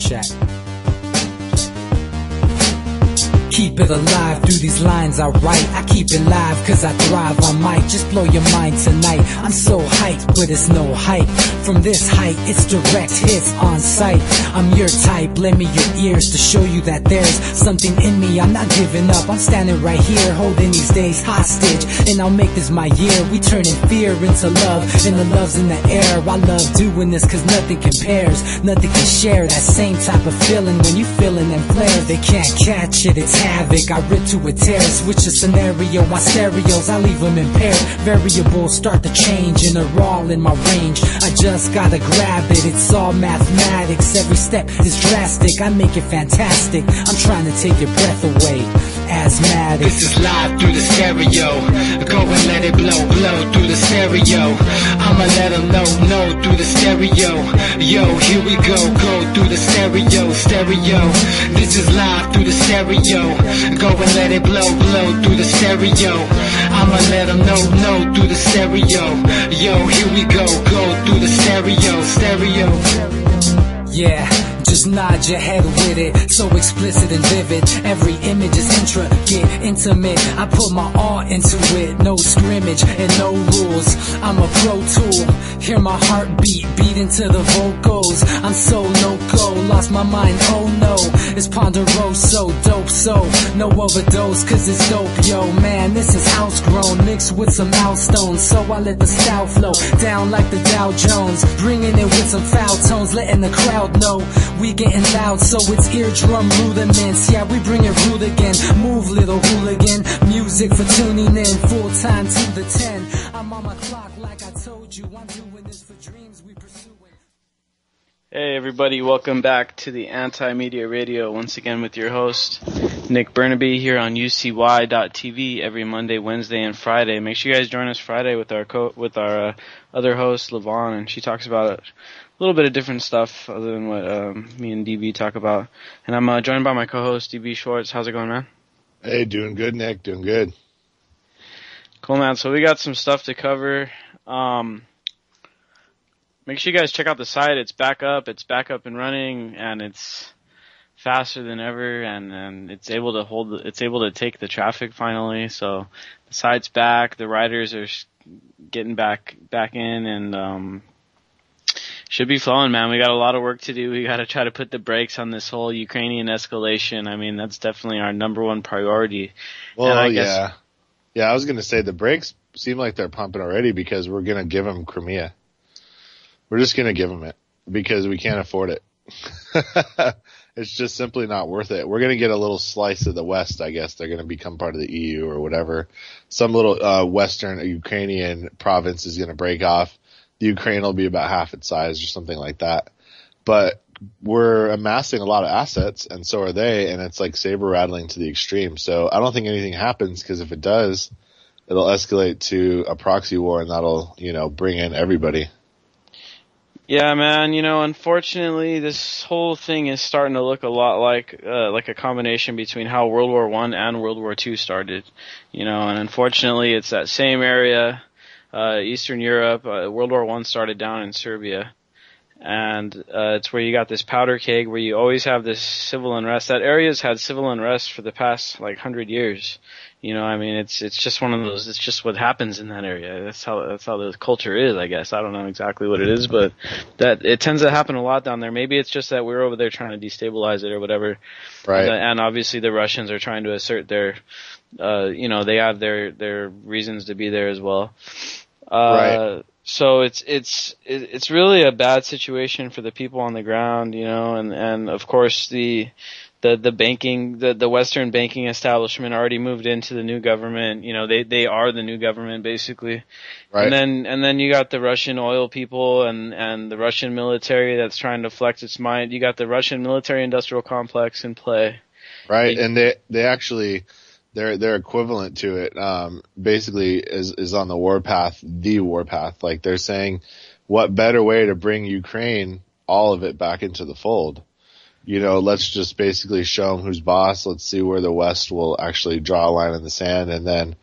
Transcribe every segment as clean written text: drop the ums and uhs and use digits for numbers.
Check. Keep it alive through these lines I write. I keep it live cause I thrive. I might just blow your mind tonight. I'm so hyped, but it's no hype. From this height, it's direct hits on sight. I'm your type, lend me your ears to show you that there's something in me. I'm not giving up, I'm standing right here, holding these days hostage. And I'll make this my year. We turning fear into love, and the love's in the air. I love doing this cause nothing compares. Nothing can share that same type of feeling when you feeling them flares. They can't catch it, it's havoc. I rip to a tear, switch a scenario. My stereos, I leave them impaired. Variables start to change and they're all in my range. I just gotta grab it, it's all mathematics. Every step is drastic, I make it fantastic. I'm trying to take your breath away. Asthmatic. This is live through the stereo. Go and let it blow, blow through the stereo. I'ma let them know through the stereo. Yo, here we go through the stereo, stereo. This is live through the stereo. Go and let it blow, blow through the stereo. I'ma let them know through the stereo. Yo, here we go through the stereo, stereo. Yeah, just nod your head with it, so explicit and vivid. Every image is intricate, intimate. I put my all into it, no scrimmage and no rules. I'm a pro tool, hear my heartbeat, beat into the vocals. I'm so loco, lost my mind, oh no. It's ponderoso, dope, so no overdose, cause it's dope, yo. Man, this is house grown, mixed with some milestones. So I let the style flow down like the Dow Jones, bringing it with some foul tones, letting the crowd know we getting loud, so it's eardrum rudiments. Yeah, we bring it rude again. Move, little hooligan. Music for tuning in, full time to the 10. I'm on my clock like I told you. I'm doing this for dreams we pursuing. Hey everybody, welcome back to the Anti-Media Radio, once again with your host, Nick Burnaby, here on UCY.TV every Monday, Wednesday, and Friday. Make sure you guys join us Friday with our other host, Levon, and she talks about a little bit of different stuff other than what me and DB talk about. And I'm joined by my co-host, DB Schwartz. How's it going, man? Hey, doing good, Nick. Doing good. Cool, man. So we got some stuff to cover. Make sure you guys check out the site. It's back up and running, and it's faster than ever, and it's able to take the traffic finally. So the site's back. The writers are getting back in, and should be flowing, man. We got a lot of work to do. We got to try to put the brakes on this whole Ukrainian escalation. I mean, that's definitely our number one priority. Well, yeah. I was going to say the brakes seem like they're pumping already because we're going to give them Crimea. We're just going to give them it because we can't afford it. It's just simply not worth it. We're going to get a little slice of the West, I guess. They're going to become part of the EU or whatever. Some little Western Ukrainian province is going to break off. The Ukraine will be about half its size or something like that. But we're amassing a lot of assets, and so are they, and it's like saber rattling to the extreme. So I don't think anything happens, because if it does, it'll escalate to a proxy war, and that'll, bring in everybody. Yeah, man, unfortunately, this whole thing is starting to look a lot like a combination between how World War I and World War II started, and unfortunately it's that same area, Eastern Europe. World War I started down in Serbia, and it's where you got this powder keg where you always have this civil unrest. That area's had civil unrest for the past 100 years. It's just one of those. It's just what happens in that area. That's how the culture is, I guess. I don't know exactly what it is, but that it tends to happen a lot down there. Maybe it's just that we're over there trying to destabilize it or whatever. Right. And obviously the Russians are trying to assert their, they have their reasons to be there as well. Right. So it's really a bad situation for the people on the ground, and of course the banking, the Western banking establishment already moved into the new government. They are the new government basically. Right. And then you got the Russian oil people and the Russian military that's trying to flex its might. You got the Russian military industrial complex in play. Right. And they actually, they're equivalent to it, basically is on the warpath. Like they're saying, what better way to bring Ukraine, all of it, back into the fold? Let's just basically show them who's boss. Let's see where the West will actually draw a line in the sand and then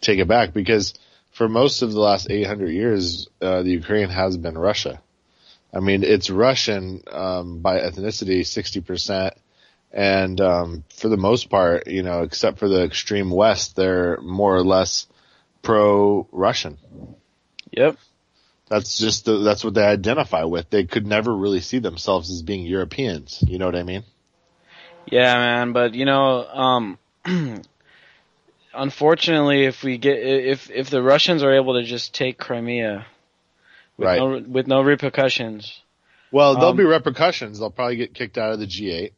take it back. Because for most of the last 800 years, the Ukraine has been Russia. I mean, it's Russian by ethnicity, 60%. And for the most part, you know, except for the extreme West, they're more or less pro-Russian. Yep. That's what they identify with. They could never really see themselves as being Europeans. You know what I mean? Yeah, man. But you know, unfortunately, if the Russians are able to just take Crimea with no repercussions, well, there'll be repercussions. They'll probably get kicked out of the G8.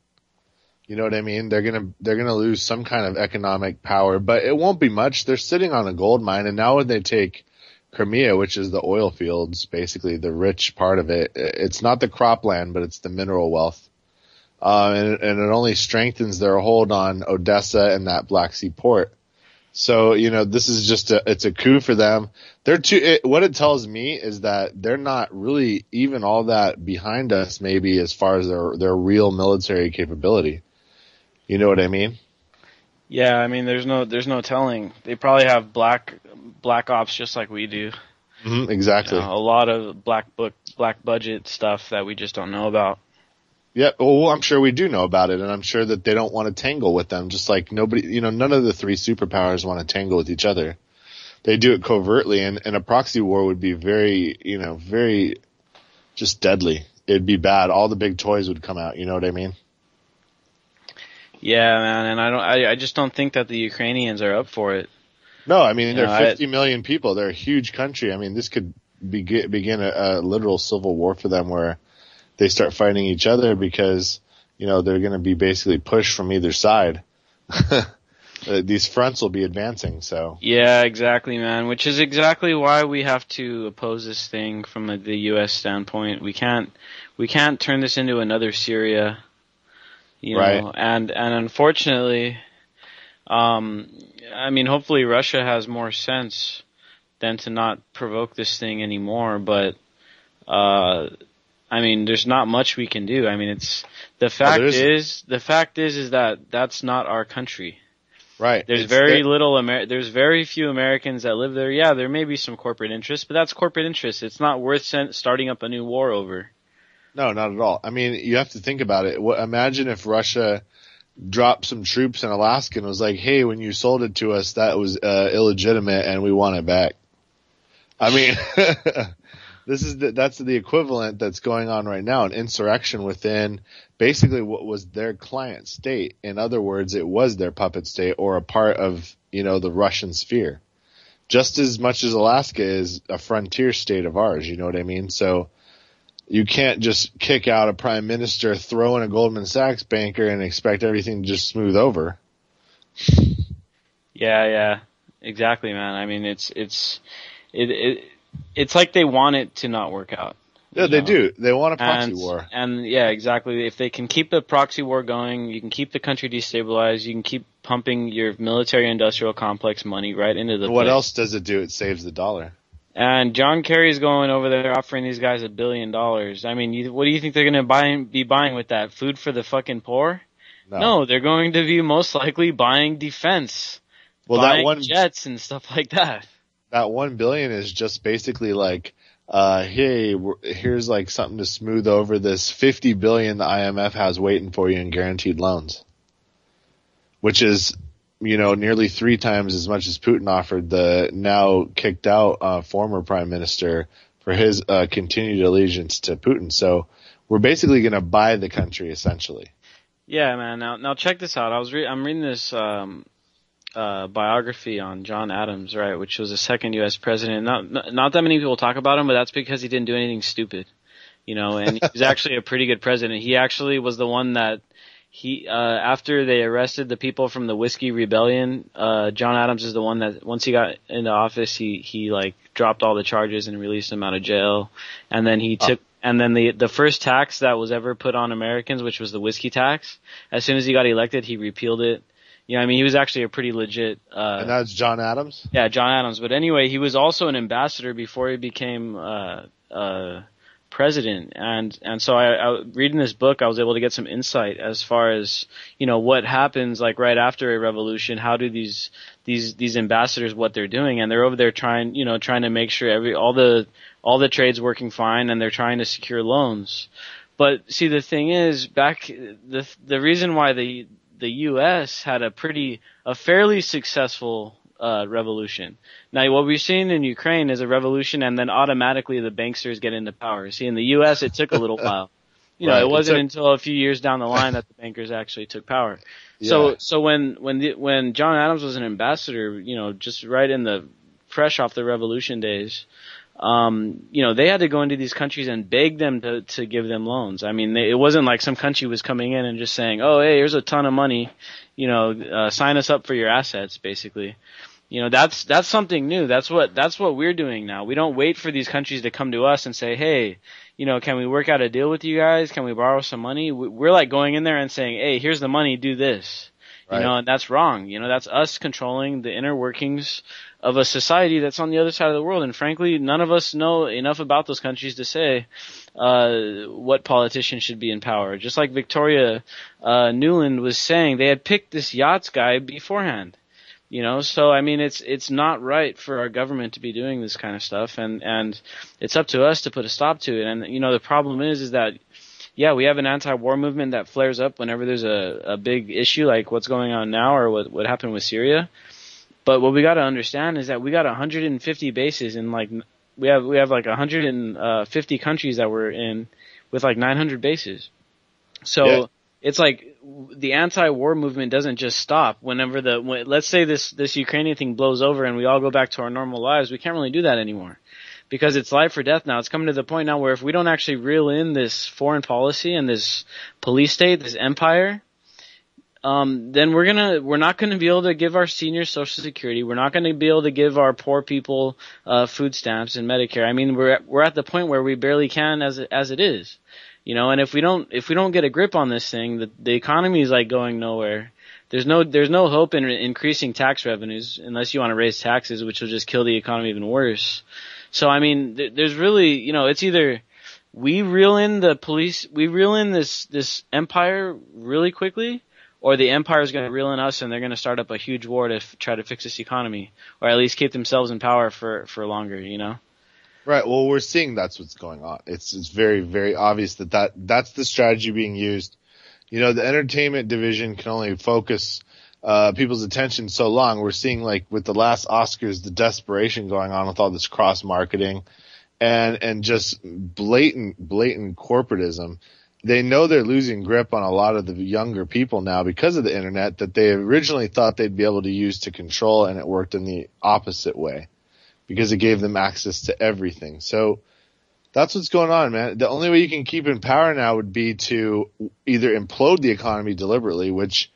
You know what I mean? They're gonna lose some kind of economic power, but it won't be much. They're sitting on a gold mine, and now when they take Crimea, which is the oil fields, basically the rich part of it, it's not the cropland, but it's the mineral wealth. And it only strengthens their hold on Odessa and that Black Sea port. So, you know, this is it's a coup for them. What it tells me is that they're not really even all that behind us, maybe, as far as their real military capability. You know what I mean? Yeah, I mean, there's no telling. They probably have black ops just like we do. Mm-hmm, exactly. You know, a lot of black budget stuff that we just don't know about. Yeah, well, I'm sure we do know about it, and I'm sure that they don't want to tangle with them, just like none of the three superpowers want to tangle with each other. They do it covertly, and a proxy war would be very just deadly. It'd be bad. All the big toys would come out, you know what I mean? Yeah, man, and I just don't think that the Ukrainians are up for it. No, I mean, they're 50 million people. They're a huge country. I mean, this could begin a literal civil war for them where they start fighting each other because, you know, they're going to be basically pushed from either side. These fronts will be advancing, so. Yeah, exactly, man, which is exactly why we have to oppose this thing from the U.S. standpoint. We can't turn this into another Syria, you know, right. And unfortunately, I mean, hopefully Russia has more sense than to not provoke this thing anymore, but, I mean, there's not much we can do. I mean, the fact is that that's not our country. Right. There's there's very few Americans that live there. Yeah, there may be some corporate interests, but that's corporate interests. It's not worth starting up a new war over. No, not at all. I mean, you have to think about it. Imagine if Russia dropped some troops in Alaska and was like, hey, when you sold it to us, that was illegitimate and we want it back. I mean, that's the equivalent that's going on right now, an insurrection within basically what was their client state. In other words, it was their puppet state or a part of, you know, the Russian sphere. Just as much as Alaska is a frontier state of ours, you know what I mean? So you can't just kick out a prime minister, throw in a Goldman Sachs banker and expect everything to just smooth over. Yeah, exactly, man. I mean, it's like they want it to not work out. Yeah, they do. They want a proxy war. And yeah, exactly. If they can keep the proxy war going, you can keep the country destabilized, you can keep pumping your military-industrial complex money right into the What else does it do? It saves the dollar. And John Kerry's going over there offering these guys $1 billion. I mean, what do you think they're going to be buying with that? Food for the fucking poor? No, they're going to be most likely buying defense. Buying jets and stuff like that. That $1 billion is just basically like, hey, here's like something to smooth over this $50 billion the IMF has waiting for you in guaranteed loans, which is, you know, nearly 3 times as much as Putin offered the now kicked out former prime minister for his continued allegiance to Putin. So we're basically going to buy the country essentially. Yeah, man. Now check this out. I'm reading this biography on John Adams, right, which was the second U.S. president. Not that many people talk about him, but that's because he didn't do anything stupid, you know. And he was actually a pretty good president. He actually was the one that after they arrested the people from the Whiskey Rebellion, John Adams is the one that once he got into office, he like dropped all the charges and released him out of jail, and then the first tax that was ever put on Americans, which was the whiskey tax, as soon as he got elected, he repealed it. You know, I mean, he was actually a pretty legit. And that's John Adams? Yeah, John Adams. But anyway, he was also an ambassador before he became president, and so I reading this book, I was able to get some insight as far as, you know, what happens like right after a revolution. How do these ambassadors, what they're doing, and they're over there trying to make sure all the trade's working fine, and they're trying to secure loans. But see, the thing is, the reason why the U.S. had a fairly successful revolution. Now, what we're seeing in Ukraine is a revolution, and then automatically the banksters get into power. See, in the U.S., it took a little while. You know, Right. it wasn't until a few years down the line that the bankers actually took power. Yeah. So when John Adams was an ambassador, you know, just right in the fresh off the revolution days, you know, they had to go into these countries and beg them to give them loans. I mean, it wasn't like some country was coming in and just saying, "Oh, hey, here's a ton of money, you know, sign us up for your assets," basically. You know, that's something new. That's what we're doing now. We don't wait for these countries to come to us and say, "Hey, you know, can we work out a deal with you guys? Can we borrow some money?" We're like going in there and saying, "Hey, here's the money, do this." You Right. know, and that's wrong. You know, that's us controlling the inner workings of a society that's on the other side of the world. And frankly, none of us know enough about those countries to say what politicians should be in power. Just like Victoria Nuland was saying, they had picked this yachts guy beforehand. You know, so I mean, it's not right for our government to be doing this kind of stuff, and it's up to us to put a stop to it. And you know, the problem is that, yeah, we have an anti-war movement that flares up whenever there's a big issue like what's going on now or what happened with Syria. But what we got to understand is that we got 150 bases in we have like 150 countries that we're in with like 900 bases. So. Yeah. It's like the anti-war movement doesn't just stop whenever let's say this Ukrainian thing blows over and we all go back to our normal lives. We can't really do that anymore because it's life or death now. It's coming to the point now where if we don't actually reel in this foreign policy and this police state, this empire, then we're not going to be able to give our seniors Social Security. We're not going to be able to give our poor people food stamps and Medicare. I mean, we're at the point where we barely can as it is. You know, and if we don't get a grip on this thing, the economy is like going nowhere. There's no hope in increasing tax revenues unless you want to raise taxes, which will just kill the economy even worse. So I mean, there's really, you know, it's either we reel in this empire really quickly, or the empire is going to reel in us and they're going to start up a huge war to try to fix this economy, or at least keep themselves in power for longer. You know. Right. Well, we're seeing that's what's going on. It's very, very obvious that's the strategy being used. You know, the entertainment division can only focus people's attention so long. We're seeing, like, with the last Oscars, the desperation going on with all this cross marketing and just blatant corporatism. They know they're losing grip on a lot of the younger people now because of the internet that they originally thought they'd be able to use to control, and it worked in the opposite way, because it gave them access to everything. So that's what's going on, man. The only way you can keep in power now would be to either implode the economy deliberately, which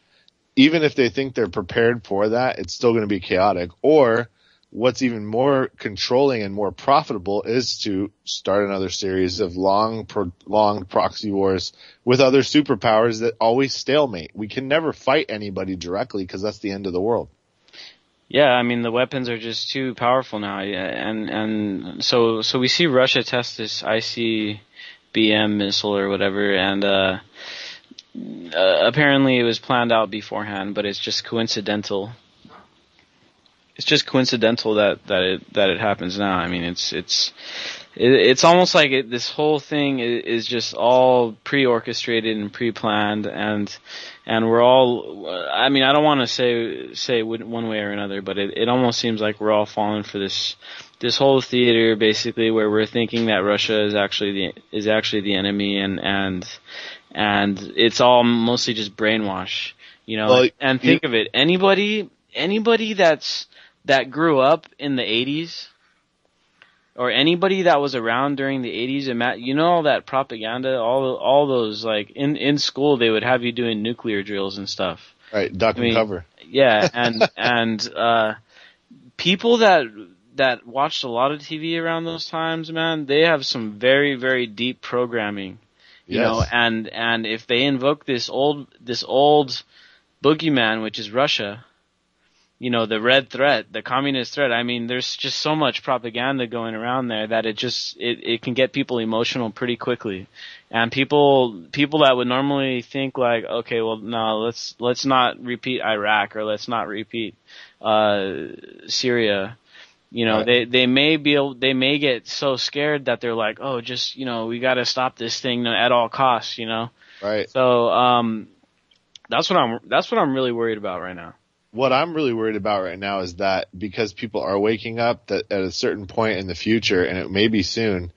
even if they think they're prepared for that, it's still going to be chaotic. Or what's even more controlling and more profitable is to start another series of prolonged proxy wars with other superpowers that always stalemate. We can never fight anybody directly because that's the end of the world. Yeah, I mean, the weapons are just too powerful now, and so we see Russia test this ICBM missile or whatever, and apparently it was planned out beforehand, but it's just coincidental. It's just coincidental that it happens now. I mean, it's almost like this whole thing is just all pre-orchestrated and pre-planned, and we're all, I mean, I don't want to say one way or another, but it almost seems like we're all falling for this whole theater, basically, where we're thinking that Russia is actually the enemy, and it's all mostly just brainwash, you know. Well, and think of it, anybody that grew up in the 80s, or anybody that was around during the 80s, you know, all that propaganda, all those, like, in school, they would have you doing nuclear drills and stuff. Right, duck and cover. Yeah, and people that watched a lot of TV around those times, man, they have some very, very deep programming. You know, and if they invoke this old boogeyman, which is Russia, the red threat, the communist threat. I mean, there's just so much propaganda going around there that it can get people emotional pretty quickly. And people that would normally think like, okay, well, no, let's not repeat Iraq, or let's not repeat, Syria. Right. They may get so scared that they're like, oh, just, we gotta stop this thing at all costs, Right. So, that's what I'm really worried about right now. What I'm really worried about right now is that because people are waking up, that at a certain point in the future, and it may be soon,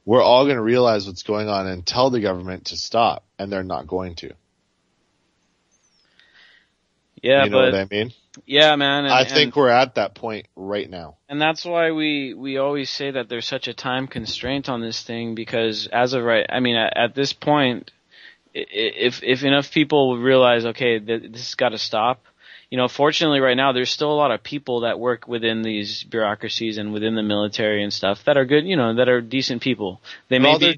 we're all going to realize what's going on and tell the government to stop, and they're not going to. Yeah, you know what I mean? Yeah, man. I think we're at that point right now. And that's why we always say that there's such a time constraint on this thing, because as of right, I mean, at this point, if enough people realize, okay, this has got to stop. Fortunately right now there's still a lot of people that work within these bureaucracies and within the military and stuff that are good, that are decent people. They may be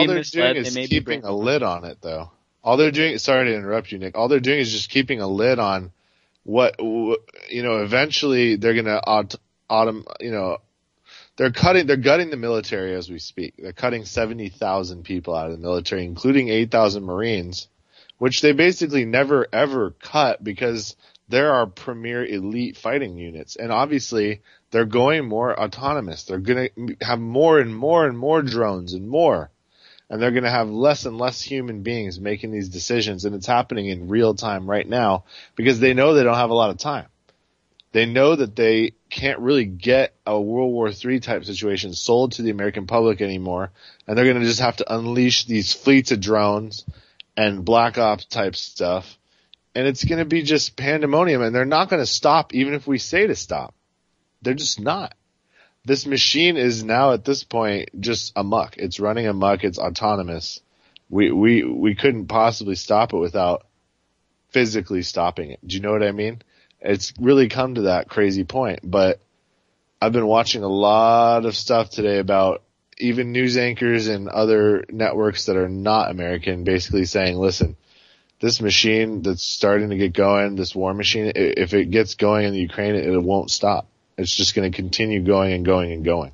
misled. They may be keeping a lid on it, though. All they're doing, sorry to interrupt you, Nick. All they're doing is just keeping a lid on what eventually they're going to they're gutting the military as we speak. They're cutting 70,000 people out of the military, including 8,000 Marines, which they basically never ever cut because they're our premier elite fighting units. And obviously they're going more autonomous. They're going to have more and more and more drones and more. And they're going to have less and less human beings making these decisions. And it's happening in real time right now because they know they don't have a lot of time. They know that they can't really get a World War III type situation sold to the American public anymore. And they're going to just have to unleash these fleets of drones and Black Ops type stuff. And it's going to be just pandemonium. And they're not going to stop even if we say to stop. They're just not. This machine is now at this point just amok. It's running amok. It's autonomous. We couldn't possibly stop it without physically stopping it. Do you know what I mean? It's really come to that crazy point. But I've been watching a lot of stuff today about even news anchors and other networks that are not American basically saying, listen, this machine that's starting to get going, this war machine, if it gets going in the Ukraine, it won't stop. It's just going to continue going and going and going.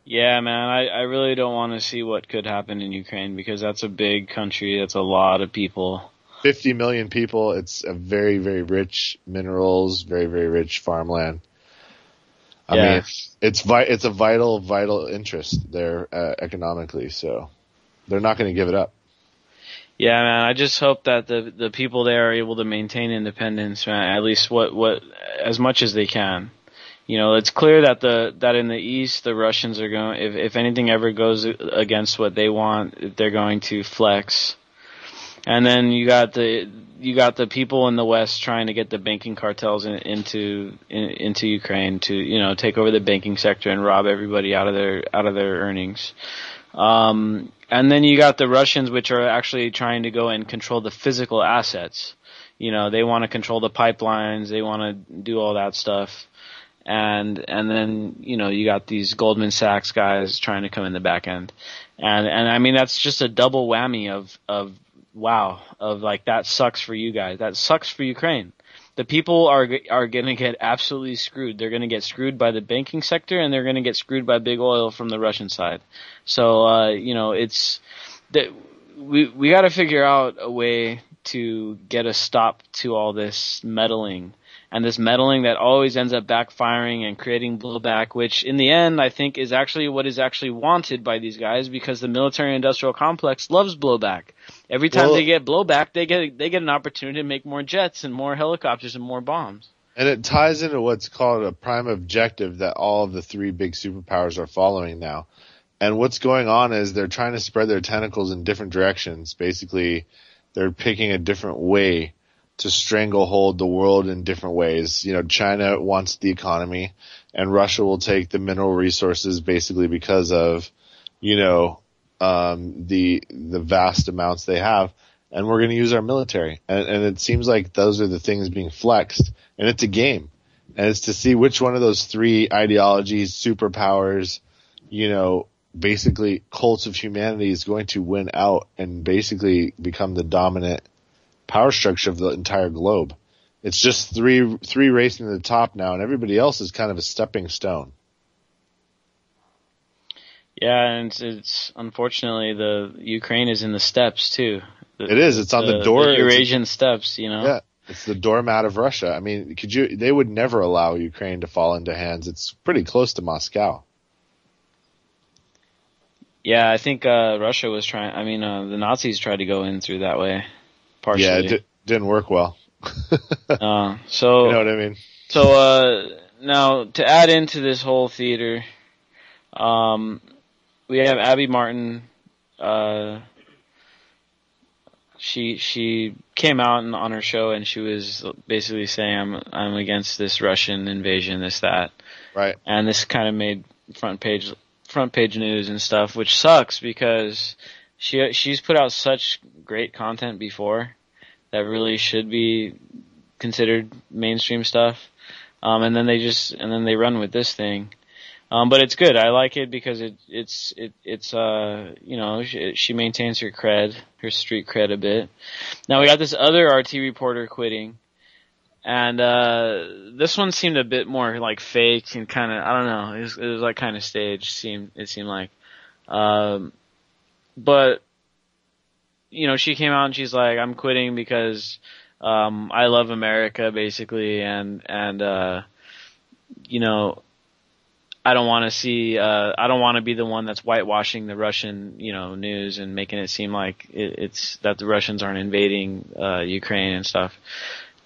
Yeah, man, I really don't want to see what could happen in Ukraine because that's a big country. That's a lot of people. 50 million people. It's a very, very rich minerals, very, very rich farmland. I mean, it's a vital interest there economically. So they're not going to give it up. Yeah, man. I just hope that the people there are able to maintain independence, man, at least what as much as they can. It's clear that in the East, the Russians are going, if anything ever goes against what they want, they're going to flex. And then you got the people in the West trying to get the banking cartels into Ukraine to, take over the banking sector and rob everybody out of their earnings. And then you got the Russians, which are actually trying to go and control the physical assets. They want to control the pipelines. They want to do all that stuff. And then, you got these Goldman Sachs guys trying to come in the back end. And I mean, that's just a double whammy of like, that sucks for you guys. That sucks for Ukraine. The people are going to get absolutely screwed. They're going to get screwed by the banking sector and they're going to get screwed by big oil from the Russian side. So, it's that we got to figure out a way to get a stop to all this meddling. And this meddling that always ends up backfiring and creating blowback, which in the end I think is actually what is actually wanted by these guys because the military-industrial complex loves blowback. Every time they get blowback, they get an opportunity to make more jets and more helicopters and more bombs. And it ties into what's called a prime objective that all of the three big superpowers are following now. And what's going on is they're trying to spread their tentacles in different directions. Basically, they're picking a different way to stranglehold the world in different ways. China wants the economy and Russia will take the mineral resources basically because of, the vast amounts they have. And we're going to use our military. And it seems like those are the things being flexed. And it's a game. And it's to see which one of those three ideologies, superpowers, basically cults of humanity is going to win out and basically become the dominant power structure of the entire globe. It's just three racing to the top now, and everybody else is kind of a stepping stone. Yeah, and it's unfortunately the Ukraine is in the steppes too. It is. It's on the door. The Eurasian steppes, you know. Yeah, it's the doormat of Russia. I mean, they would never allow Ukraine to fall into hands. It's pretty close to Moscow. Yeah, I think Russia was trying. I mean, the Nazis tried to go in through that way, partially. Yeah, it didn't work well. So you know what I mean. So now to add into this whole theater, we have Abby Martin. She came out on her show and she was basically saying I'm against this Russian invasion, this that. Right. And this kind of made front page news and stuff, which sucks because she's put out such great content before that really should be considered mainstream stuff. And then they run with this thing. But it's good. I like it because it's you know, she maintains her cred, her street cred a bit. Now we got this other RT reporter quitting, and this one seemed a bit more like fake and kind of, I don't know, it was like kind of staged. It seemed like, but you know, she came out and she's like, I'm quitting because I love America basically, and you know, I don't want to be the one that's whitewashing the Russian, you know, news and making it seem like it's that the Russians aren't invading Ukraine and stuff.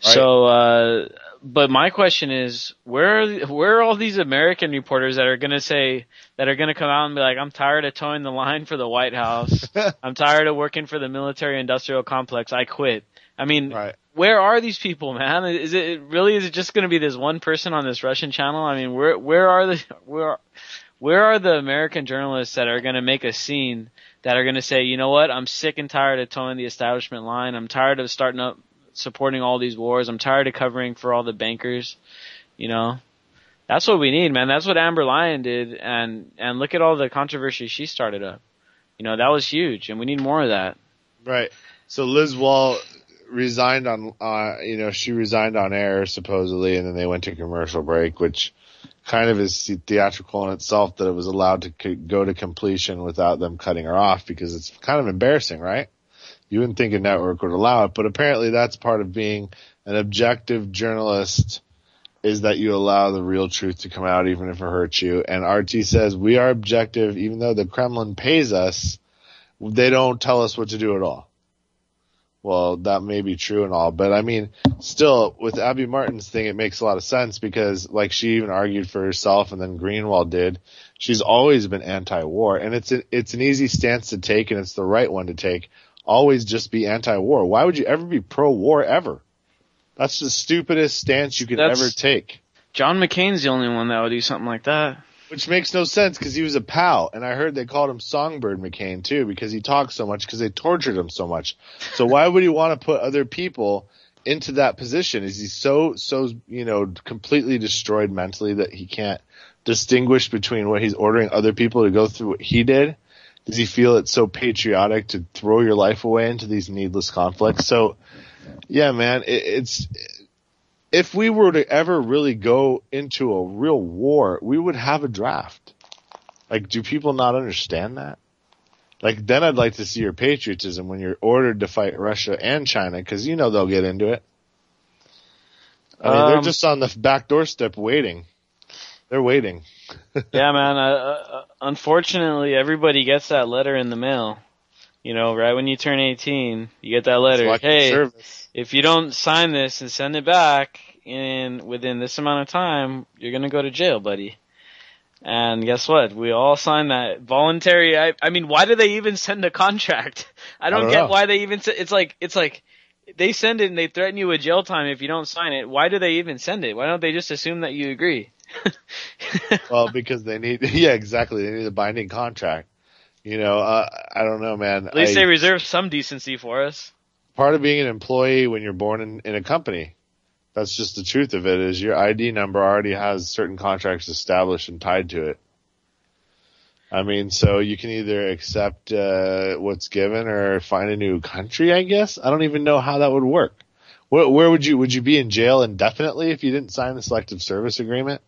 Right. So, but my question is, where are all these American reporters that are going to come out and be like, I'm tired of towing the line for the White House. I'm tired of working for the military industrial complex. I quit. I mean, right. Where are these people, man? Is it just going to be this one person on this Russian channel? I mean, where are the American journalists that are going to make a scene, that are going to say, you know what? I'm sick and tired of towing the establishment line. I'm tired of supporting all these wars. I'm tired of covering for all the bankers. You know, that's what we need, man. That's what Amber Lyon did, and look at all the controversy she started up. You know, that was huge, and we need more of that. Right. So Liz Wall resigned she resigned on air supposedly, and then they went to commercial break, which kind of is theatrical in itself that it was allowed to go to completion without them cutting her off, because it's kind of embarrassing, right? You wouldn't think a network would allow it, but apparently that's part of being an objective journalist, is that you allow the real truth to come out even if it hurts you. And RT says we are objective, even though the Kremlin pays us, they don't tell us what to do at all. Well, that may be true and all, but I mean, still, with Abby Martin's thing, it makes a lot of sense because, like, she even argued for herself, and then Greenwald did. She's always been anti-war, and it's an easy stance to take, and it's the right one to take. Always just be anti-war. Why would you ever be pro-war ever? That's the stupidest stance you could ever take. John McCain's the only one that would do something like that. Which makes no sense because he was a pal, and I heard they called him Songbird McCain too because he talked so much, because they tortured him so much. So why would he want to put other people into that position? Is he so completely destroyed mentally that he can't distinguish between what he's ordering other people to go through what he did? Does he feel it's so patriotic to throw your life away into these needless conflicts? So, yeah, man, it's if we were to ever really go into a real war, we would have a draft. Like, do people not understand that? Like, then I'd like to see your patriotism when you're ordered to fight Russia and China, because you know they'll get into it. I mean, they're just on the back doorstep waiting. They're waiting. Yeah, man. Unfortunately, everybody gets that letter in the mail. You know, right when you turn 18, you get that letter. Hey, if you don't sign this and send it back within this amount of time, you're going to go to jail, buddy. And guess what? We all signed that voluntary. I mean, why do they even send a contract? I don't get why they even it's like they send it and they threaten you with jail time if you don't sign it. Why do they even send it? Why don't they just assume that you agree? Well, because they need, exactly. They need a binding contract. You know, I don't know, man. At least they reserve some decency for us. Part of being an employee when you're born in a company, that's just the truth of it, is your ID number already has certain contracts established and tied to it. I mean, so you can either accept what's given or find a new country, I guess. I don't even know how that would work. Where would you be in jail indefinitely if you didn't sign the selective service agreement?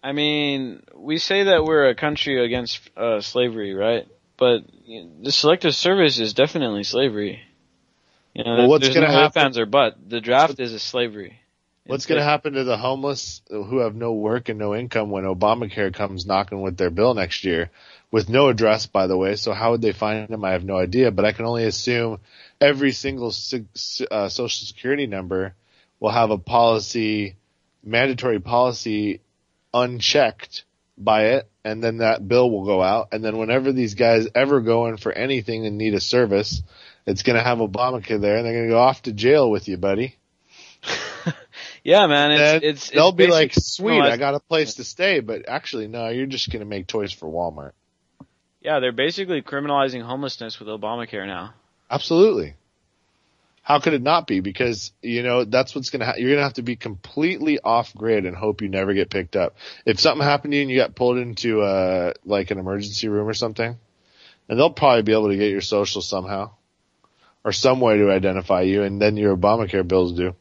I mean, we say that we're a country against slavery, right? But the selective service is definitely slavery. You know, Well, what's there's going to no ifs, happen? ands, or but. The draft is a slavery. What's going to happen to the homeless who have no work and no income when Obamacare comes knocking with their bill next year, with no address, by the way? So how would they find them? I have no idea, but I can only assume every single Social Security number will have a policy, mandatory policy, unchecked by it, and then that bill will go out. And then whenever these guys ever go in for anything and need a service, it's going to have Obamacare there, and they're going to go off to jail with you, buddy. Yeah, man, They'll be like, sweet, I got a place to stay, but actually, no, you're just going to make toys for Walmart. Yeah, they're basically criminalizing homelessness with Obamacare now. Absolutely. How could it not be? Because, that's what's going to you're going to have to be completely off grid and hope you never get picked up. If something happened to you and you got pulled into, like an emergency room or something, and they'll probably be able to get your social somehow or some way to identify you, and then your Obamacare bills due.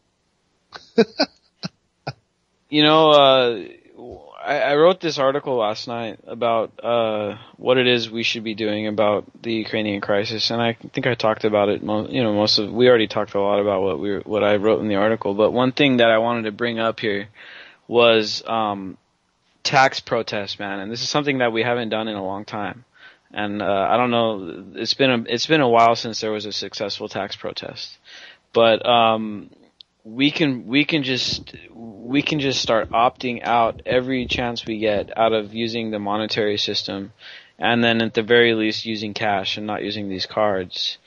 I wrote this article last night about what it is we should be doing about the Ukrainian crisis, and I think I talked about it. We already talked a lot about what I wrote in the article. But one thing that I wanted to bring up here was tax protests, man, and this is something that we haven't done in a long time. And I don't know, it's been a while since there was a successful tax protest, but we can just start opting out every chance we get out of using the monetary system, and then at the very least using cash and not using these cards.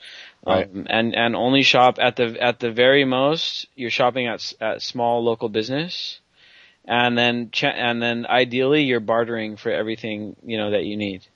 Right. And only shop at the very most you're shopping at small local business, and then ideally you're bartering for everything that you need.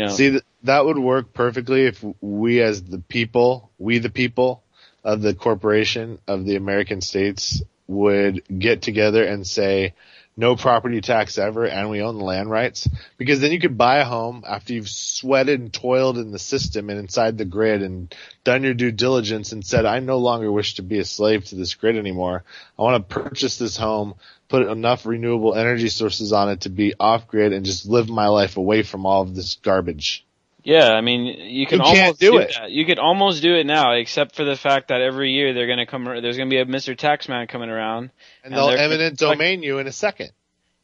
See, that would work perfectly if we the people of the corporation of the American states would get together and say no property tax ever, and we own the land rights, because then you could buy a home after you've sweated and toiled in the system and inside the grid and done your due diligence and said, I no longer wish to be a slave to this grid anymore. I want to purchase this home, put enough renewable energy sources on it to be off grid and just live my life away from all of this garbage. Yeah, I mean, you almost do it. You could almost do it now, except for the fact that every year there's going to be a Mr. Taxman coming around. And they'll eminent domain you in a second.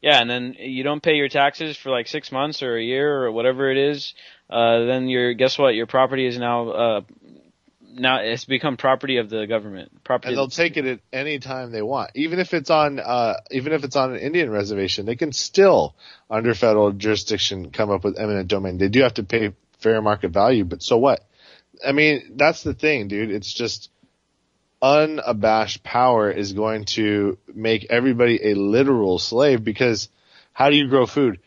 Yeah, and then you don't pay your taxes for like 6 months or a year or whatever it is. Then guess what? Your property is now it's become property of the government. And they'll take it at any time they want. Even if it's on an Indian reservation, they can still, under federal jurisdiction, come up with eminent domain. They do have to pay fair market value, but so what? I mean, that's the thing, dude. It's just unabashed power is going to make everybody a literal slave, because how do you grow food?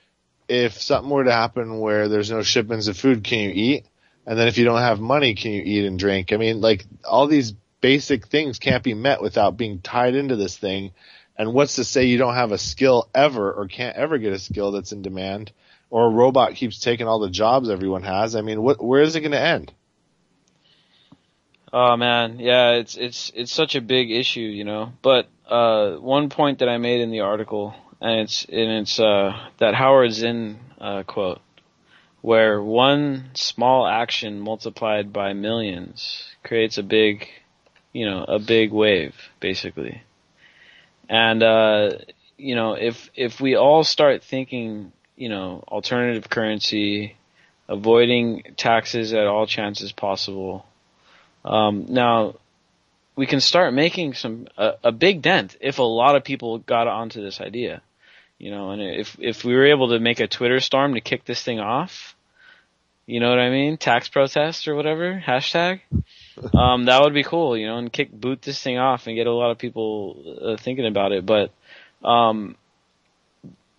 If something were to happen where there's no shipments of food, can you eat? And then if you don't have money, can you eat and drink? I mean, like, all these basic things can't be met without being tied into this thing. And what's to say you don't have a skill ever, or can't ever get a skill that's in demand, or a robot keeps taking all the jobs everyone has? I mean, where is it going to end? Oh man, yeah, it's such a big issue, But one point that I made in the article, and it's that Howard Zinn quote, where one small action multiplied by millions creates a big wave, basically. And if we all start thinking, alternative currency, avoiding taxes at all chances possible, now we can start making a big dent if a lot of people got onto this idea, and if we were able to make a Twitter storm to kick this thing off, you know what I mean? Tax protest or whatever, hashtag. That would be cool, and boot this thing off and get a lot of people thinking about it. But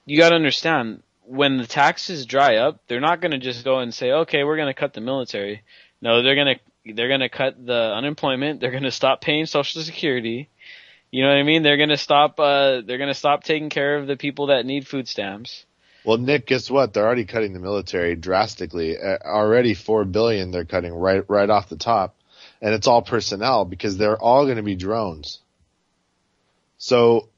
you got to understand, when the taxes dry up, they're not going to just go and say, okay, we're going to cut the military. No, they're going to cut the unemployment. They're going to stop paying Social Security. You know what I mean? They're going to stop taking care of the people that need food stamps. Well, Nick, guess what? They're already cutting the military drastically. Already $4 billion they're cutting right off the top. And it's all personnel, because they're all going to be drones. So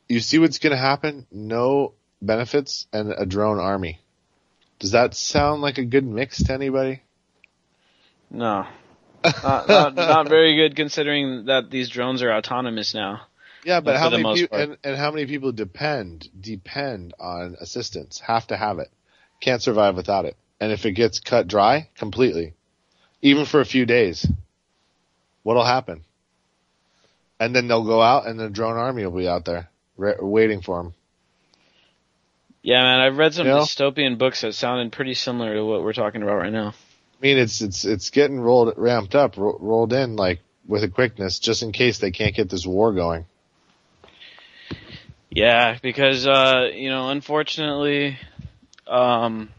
you see what's going to happen? No benefits and a drone army. Does that sound like a good mix to anybody? No. Not very good considering that these drones are autonomous now. Yeah, but how for the many most people part. and how many people depend on assistance? Have to have it. Can't survive without it. And if it gets cut dry completely, even for a few days, what'll happen? And then they'll go out, and the drone army will be out there waiting for them. Yeah, man, I've read some You know? dystopian books that sounded pretty similar to what we're talking about right now. I mean, it's getting ramped up, rolled in like with a quickness, just in case they can't get this war going. Yeah, because unfortunately, the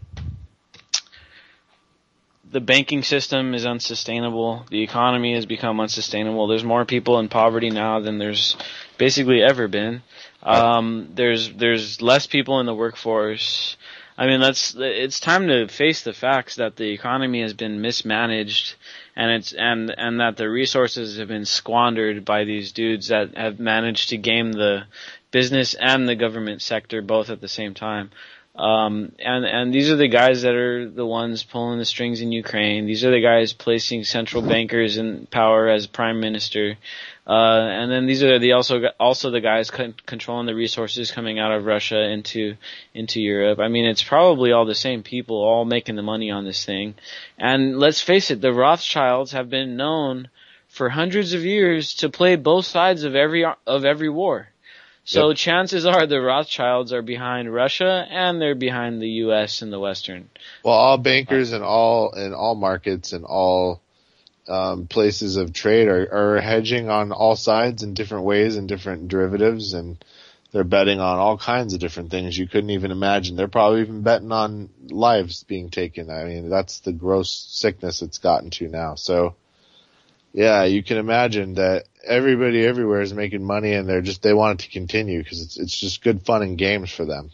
banking system is unsustainable. The economy has become unsustainable. There's more people in poverty now than there's basically ever been. There's less people in the workforce. I mean, it's time to face the facts that the economy has been mismanaged, and that the resources have been squandered by these dudes that have managed to game the business and the government sector both at the same time. And these are the guys that are the ones pulling the strings in Ukraine. These are the guys placing central bankers in power as prime minister. And then these are also the guys controlling the resources coming out of Russia into Europe. I mean, it's probably all the same people all making the money on this thing. And let's face it, the Rothschilds have been known for hundreds of years to play both sides of every war. So Yep. chances are the Rothschilds are behind Russia and they're behind the U.S. and the Western. Well, all bankers and all markets and all places of trade are hedging on all sides in different ways and different derivatives, and they're betting on all kinds of different things you couldn't even imagine. They're probably even betting on lives being taken. I mean, that's the gross sickness it's gotten to now. So, yeah, you can imagine that everybody everywhere is making money, and they want it to continue because it's just good fun and games for them.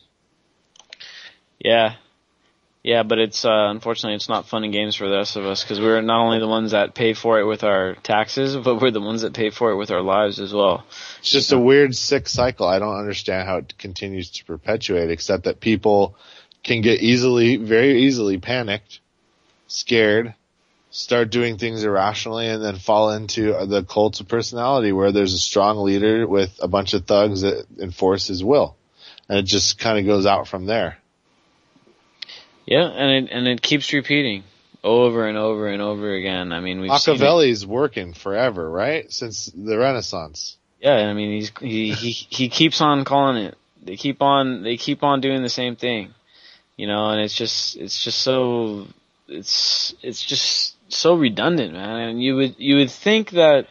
Yeah. Yeah, but it's unfortunately it's not fun and games for the rest of us because we're not only the ones that pay for it with our taxes, but we're the ones that pay for it with our lives as well. It's just a weird, sick cycle. I don't understand how it continues to perpetuate, except that people can get very easily panicked, scared, start doing things irrationally, and then fall into the cult of personality where there's a strong leader with a bunch of thugs that enforce his will. And it just kind of goes out from there. Yeah, and it keeps repeating over and over and over again. I mean, we've seen it. Machiavelli's working forever, right? Since the Renaissance. Yeah, I mean he keeps on calling it. They keep on doing the same thing. You know, and it's just so redundant, man. And you would think that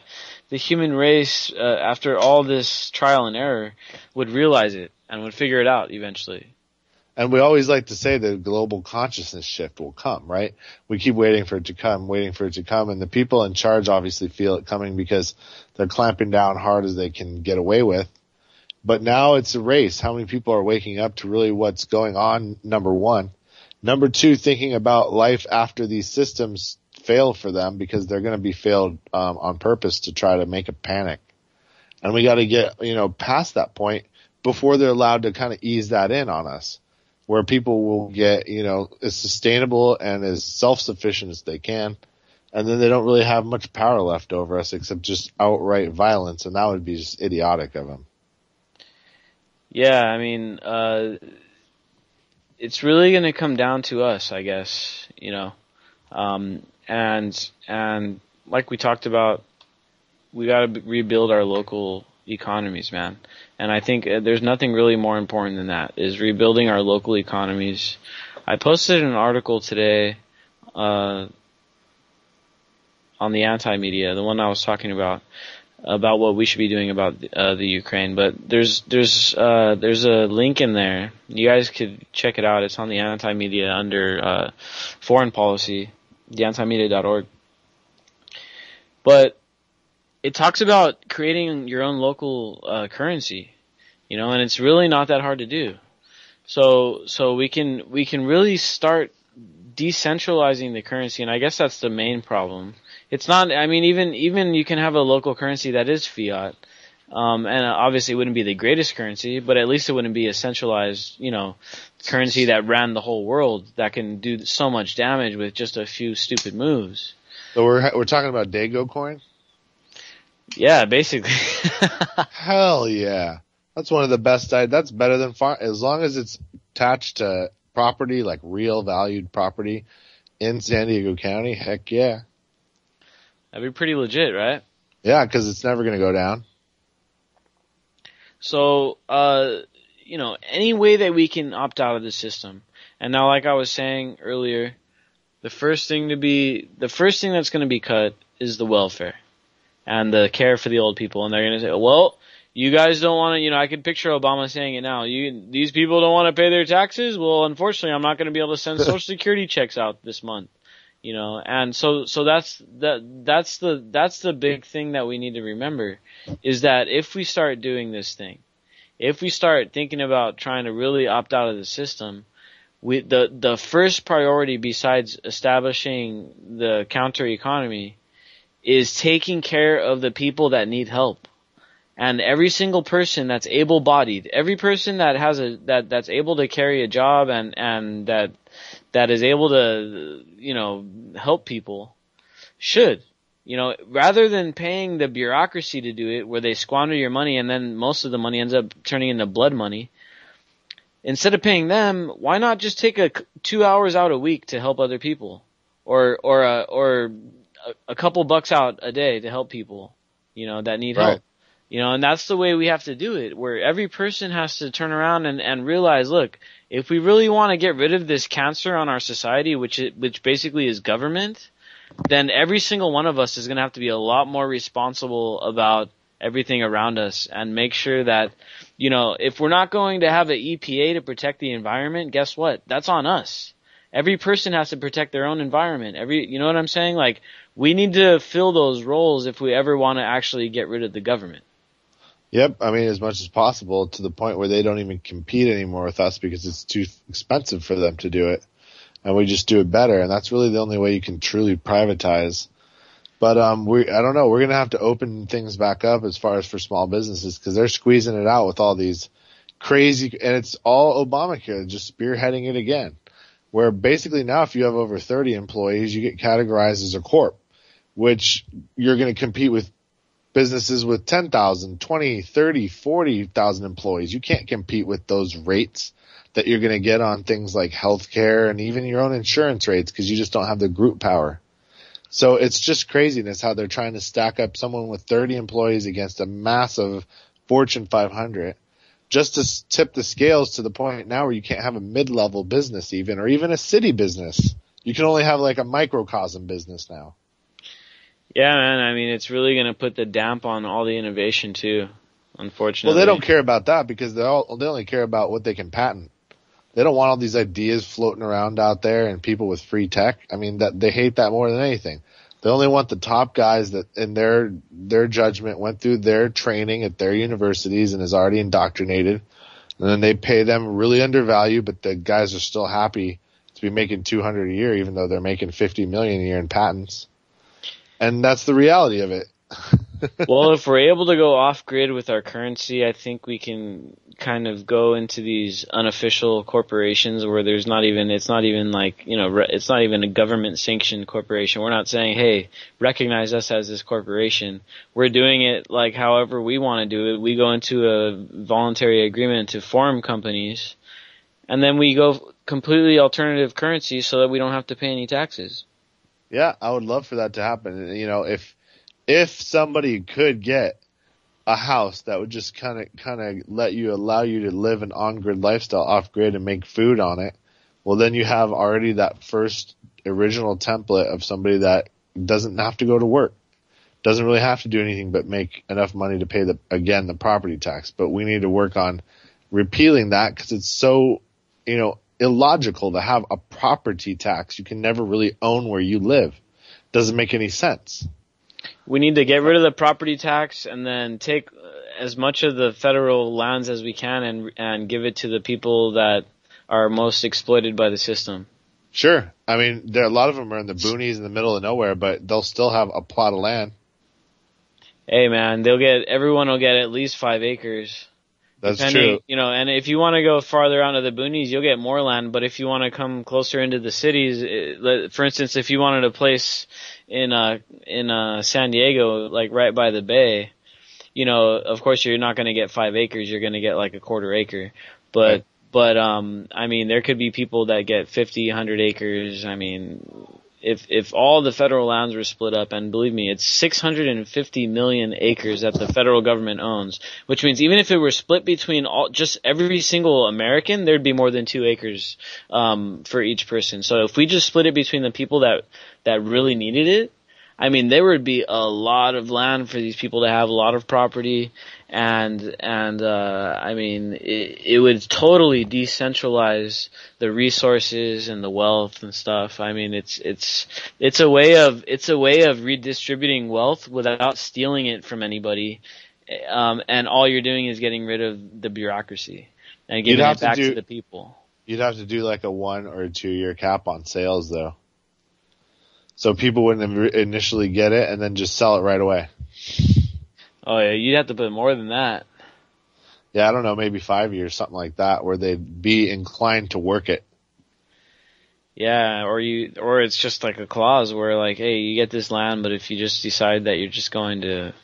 the human race after all this trial and error would realize it and would figure it out eventually. And we always like to say the global consciousness shift will come, right? We keep waiting for it to come, and the people in charge obviously feel it coming because they're clamping down hard as they can get away with. But now it's a race. How many people are waking up to really what's going on, number one. Number two, thinking about life after these systems fail for them because they're going to be failed on purpose to try to make a panic. And we got to get, past that point before they're allowed to kind of ease that in on us, where people will get, as sustainable and as self-sufficient as they can. And then they don't really have much power left over us except just outright violence. And that would be just idiotic of them. Yeah, I mean, it's really going to come down to us, I guess, and like we talked about, we got to rebuild our local economies, man. And I think there's nothing really more important than that, is rebuilding our local economies. I posted an article today, on the anti-media, the one I was talking about what we should be doing about the Ukraine. But there's a link in there. You guys could check it out. It's on the anti-media under foreign policy, theantimedia.org. But it talks about creating your own local currency, and it's really not that hard to do. So we can really start decentralizing the currency, and I guess that's the main problem. It's not, I mean, even you can have a local currency that is fiat, And obviously it wouldn't be the greatest currency, but at least it wouldn't be a centralized, currency that ran the whole world that can do so much damage with just a few stupid moves. So we're talking about Dago coin? Yeah, basically. Hell yeah. That's one of the best. That's better than as long as it's attached to property, like real valued property in San Diego County. Heck yeah. That'd be pretty legit, right? Yeah, because it's never going to go down. So, any way that we can opt out of the system. And now, like I was saying earlier, the first thing that's going to be cut is the welfare and the care for the old people. And they're going to say, well, you guys don't want to, I can picture Obama saying it now. These people don't want to pay their taxes? Well, unfortunately, I'm not going to be able to send Social Security checks out this month. And so that's the big thing that we need to remember is that if we start doing this thing, if we start thinking about trying to really opt out of the system, the first priority besides establishing the counter economy is taking care of the people that need help. And every single person that's able-bodied, every person that has that's able to carry a job and that is able to, help people should, rather than paying the bureaucracy to do it where they squander your money and then most of the money ends up turning into blood money. Instead of paying them, why not just take 2 hours out a week to help other people or a couple bucks out a day to help people, that need help. And that's the way we have to do it, where every person has to turn around and realize, look, if we really want to get rid of this cancer on our society, which basically is government, then every single one of us is going to have to be a lot more responsible about everything around us and make sure that, if we're not going to have an EPA to protect the environment, guess what? That's on us. Every person has to protect their own environment. You know what I'm saying? Like, we need to fill those roles if we ever want to actually get rid of the government. Yep, I mean, as much as possible to the point where they don't even compete anymore with us because it's too expensive for them to do it. And we just do it better. And that's really the only way you can truly privatize. But I don't know. We're going to have to open things back up as far as for small businesses because they're squeezing it out with all these crazy, and it's all Obamacare, just spearheading it again. Where basically now if you have over 30 employees, you get categorized as a corp, which you're going to compete with businesses with 10,000, 20, 30, 40,000 employees. You can't compete with those rates that you're going to get on things like healthcare and even your own insurance rates because you just don't have the group power. So it's just craziness how they're trying to stack up someone with 30 employees against a massive Fortune 500 just to tip the scales to the point now where you can't have a mid-level business even or even a city business. You can only have like a microcosm business now. Yeah, man. I mean, it's really going to put the damp on all the innovation too, unfortunately. Well, they don't care about that because they only care about what they can patent. They don't want all these ideas floating around out there and people with free tech. I mean, that they hate that more than anything. They only want the top guys that in their judgment went through their training at their universities and is already indoctrinated. And then they pay them really undervalued, but the guys are still happy to be making $200 a year even though they're making $50 million a year in patents. And that's the reality of it. Well, if we're able to go off grid with our currency, I think we can kind of go into these unofficial corporations where it's not even a government sanctioned corporation. We're not saying, hey, recognize us as this corporation. We're doing it like however we want to do it. We go into a voluntary agreement to form companies and then we go completely alternative currency so that we don't have to pay any taxes. Yeah, I would love for that to happen. If somebody could get a house that would just kind of allow you to live an on-grid lifestyle off-grid and make food on it, well, then you have already that first original template of somebody that doesn't have to go to work, doesn't really have to do anything but make enough money to pay the property tax. But we need to work on repealing that because it's so, illogical to have a property tax. You can never really own where you live. Doesn't make any sense. We need to get rid of the property tax and then take as much of the federal lands as we can and give it to the people that are most exploited by the system. Sure. I mean, a lot of them are in the boonies in the middle of nowhere, but they'll still have a plot of land. Hey man, everyone will get at least 5 acres. That's Depending, true. you know, and if you want to go farther out into the boonies, you'll get more land. But if you want to come closer into the cities, for instance, if you wanted a place in San Diego, like right by the bay, you know, of course you're not going to get 5 acres. You're going to get like a quarter acre. Right. But I mean, there could be people that get 50, 100 acres. I mean, if all the federal lands were split up, and believe me, it's 650 million acres that the federal government owns, which means even if it were split between just every single American, there'd be more than 2 acres, for each person. So if we just split it between the people that really needed it, I mean, there would be a lot of land for these people to have, a lot of property, and I mean, it would totally decentralize the resources and the wealth and stuff. I mean, it's a way of redistributing wealth without stealing it from anybody, and all you're doing is getting rid of the bureaucracy and giving it back to the people. You'd have to do like a 1 or 2 year cap on sales though. So people wouldn't initially get it and then just sell it right away. Oh yeah, you'd have to put more than that. Yeah, I don't know, maybe 5 years, something like that, where they'd be inclined to work it. Yeah, or it's just like a clause where like, hey, you get this land, but if you just decide that you're just going to,